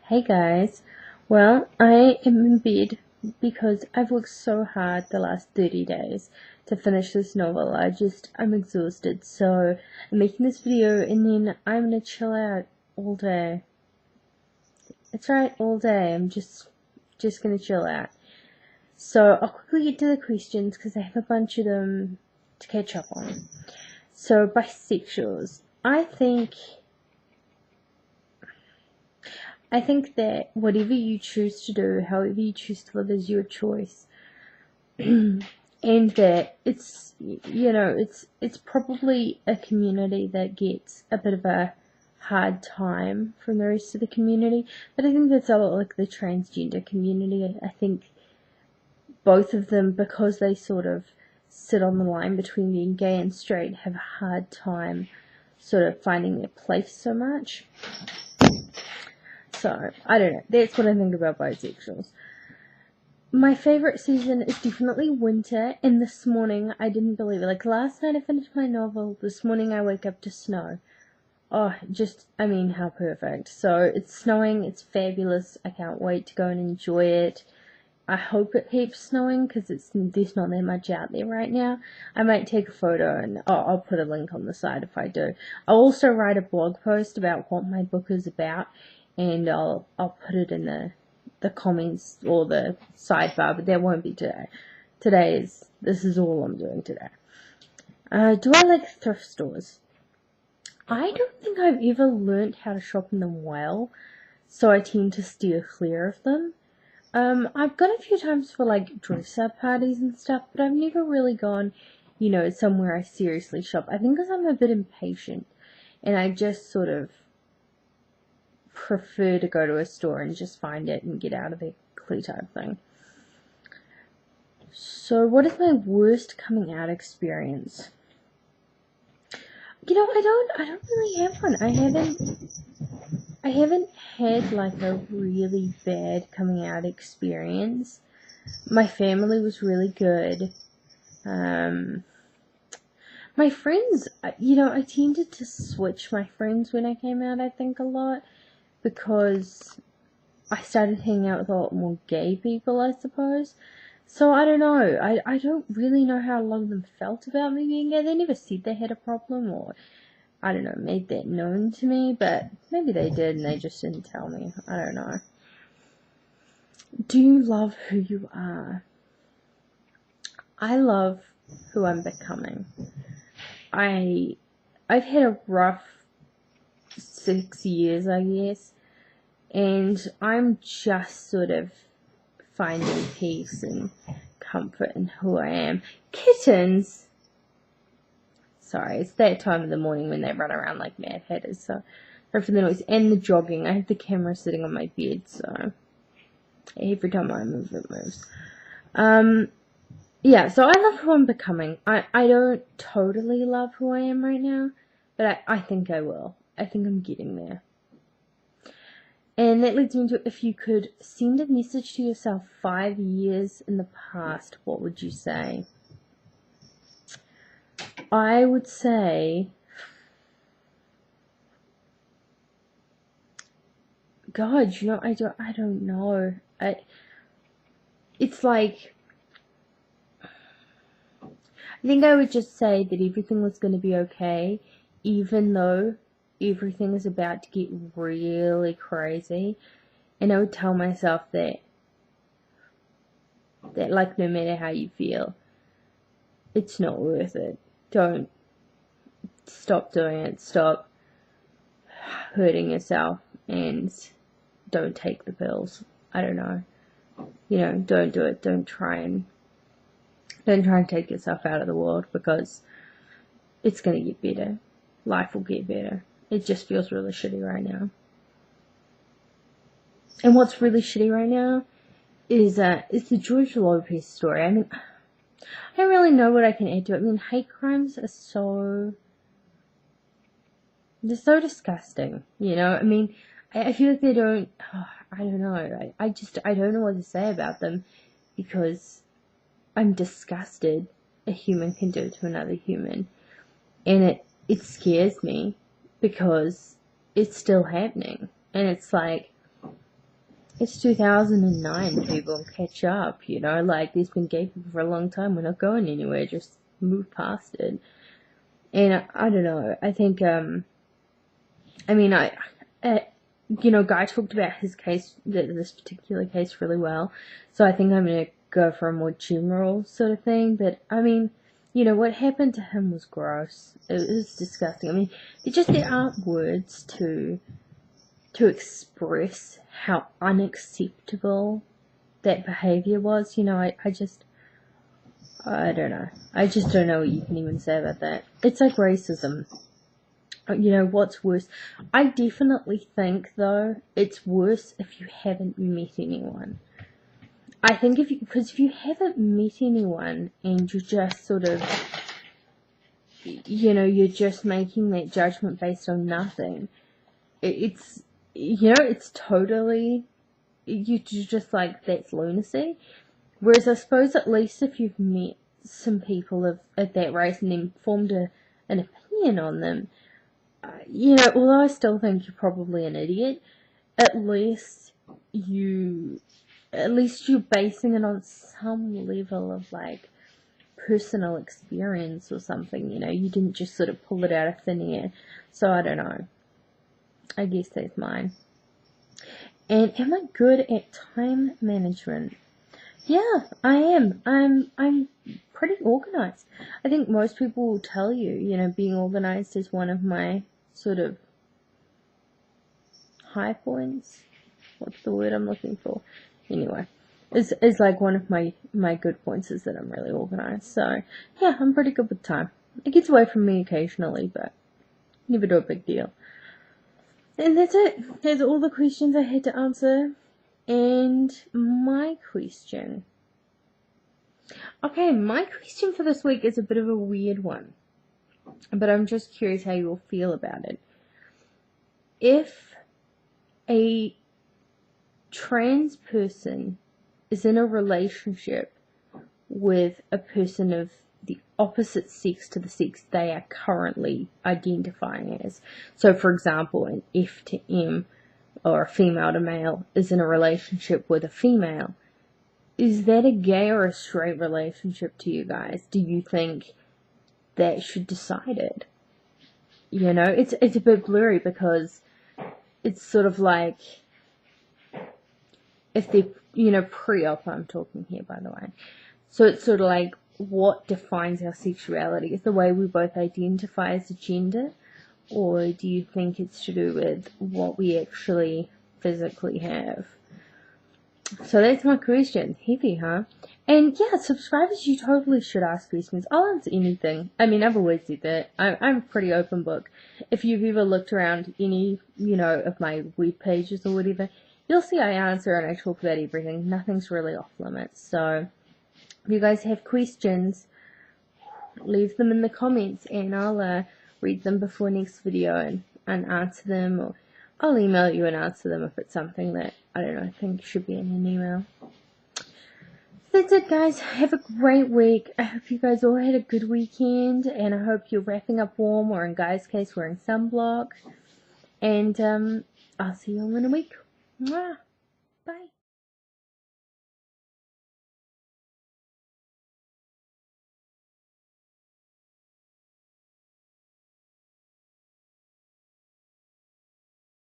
Hey guys, well, I am in bed because I've worked so hard the last 30 days to finish this novel. I'm exhausted, so I'm making this video and then I'm gonna chill out all day. That's right, all day. I'm just gonna chill out. So I'll quickly get to the questions because I have a bunch of them to catch up on. So, bisexuals. I think that whatever you choose to do, however you choose to live, is your choice, and that it's probably a community that gets a bit of a hard time from the rest of the community. But I think that's a lot like the transgender community. I think both of them, because they sort of sit on the line between being gay and straight, have a hard time sort of finding their place so much. So, I don't know. That's what I think about bisexuals. My favourite season is definitely winter, and this morning I didn't believe it. Like, last night I finished my novel, this morning I wake up to snow. Oh, how perfect. So, it's snowing, it's fabulous, I can't wait to go and enjoy it. I hope it keeps snowing, because there's not that much out there right now. I might take a photo, and I'll put a link on the side if I do. I'll also write a blog post about what my book is about, and I'll put it in the comments or the sidebar, but that won't be today. This is all I'm doing today. Do I like thrift stores? I don't think I've ever learnt how to shop in them well, so I tend to steer clear of them. I've gone a few times for like dress-up parties and stuff, but I've never really gone, somewhere I seriously shop. I think because I'm a bit impatient, and I just sort of prefer to go to a store and just find it and get out of it, type thing. So, what is my worst coming out experience? I don't really have one. I haven't had like a really bad coming out experience. My family was really good. My friends, I tended to switch my friends when I came out, I think, a lot, because I started hanging out with a lot more gay people, I suppose. So I don't know. I don't really know how a lot of them felt about me being gay. They never said they had a problem, or I don't know, made that known to me, but maybe they did and they just didn't tell me. I don't know. Do you love who you are? I love who I'm becoming. I've had a rough 6 years, I guess, and I'm just sort of finding peace and comfort in who I am. Kittens! Sorry, it's that time of the morning when they run around like mad hatters, so sorry for the noise. And the jogging. I have the camera sitting on my bed, so every time I move, it moves. Yeah, so I love who I'm becoming. I don't totally love who I am right now, but I think I will. I think I'm getting there. And that leads me to, if you could send a message to yourself 5 years in the past, what would you say? I would say, God, I don't know. It's like, I think I would just say that everything was going to be okay, even though everything is about to get really crazy. And I would tell myself that like, no matter how you feel, it's not worth it. Don't stop doing it. Stop hurting yourself, and don't take the pills. I don't know. Don't do it. Don't try and take yourself out of the world, because it's going to get better. Life will get better. It just feels really shitty right now. And what's really shitty right now is the George Lopez story. I don't really know what I can add to it. Hate crimes are they're so disgusting, I feel like they don't, I don't know, I don't know what to say about them, because I'm disgusted a human can do to another human, and it scares me, because it's still happening, and it's like, It's 2009, people. Catch up, you know? Like, there's been gay people for a long time. We're not going anywhere. Just move past it. And I don't know. I think, you know, Guy talked about his case, this particular case, really well. So I think I'm going to go for a more general sort of thing. But, I mean, you know, what happened to him was gross. It was disgusting. I mean, there aren't words to express how unacceptable that behavior was. You know, I don't know. I just don't know what you can even say about that. It's like racism. You know, what's worse? I definitely think, though, it's worse if you haven't met anyone. I think because if you haven't met anyone and you're just sort of, you know, you're just making that judgment based on nothing, it's, you know, it's totally, you're just like, that's lunacy. Whereas I suppose at least if you've met some people of that race and then formed an opinion on them, you know, although I still think you're probably an idiot, at least you're basing it on some level of, like, personal experience or something, you know. You didn't just sort of pull it out of thin air. So I don't know. I guess that's mine. And am I good at time management? Yeah, I am. I'm pretty organized. I think most people will tell you, you know, being organized is one of my sort of high points. What's the word I'm looking for? Anyway, is like one of my good points is that I'm really organized. So yeah, I'm pretty good with time. It gets away from me occasionally, but never do a big deal. And that's it. That's all the questions I had to answer. And my question. Okay, my question for this week is a bit of a weird one, but I'm just curious how you will feel about it. If a trans person is in a relationship with a person of the opposite sex to the sex they are currently identifying as, so for example, an F to M or a female to male is in a relationship with a female, is that a gay or a straight relationship to you guys? Do you think that should decide it? You know, it's a bit blurry because it's sort of like, if they're, you know, pre-op, I'm talking here, by the way. So it's sort of like, what defines our sexuality? Is the way we both identify as a gender? Or do you think it's to do with what we actually physically have? So that's my question. Heavy, huh? And yeah, subscribers, you totally should ask questions. I'll answer anything. I mean, I've always said that. I'm a pretty open book. If you've ever looked around any, you know, of my web pages or whatever, you'll see I answer and I talk about everything. Nothing's really off limits. So if you guys have questions, leave them in the comments and I'll read them before next video and answer them, or I'll email you and answer them if it's something that, I don't know, I think should be in an email. That's it, guys. Have a great week. I hope you guys all had a good weekend, and I hope you're wrapping up warm, or in Guy's case, wearing sunblock. And I'll see you all in a week. Mwah. Bye.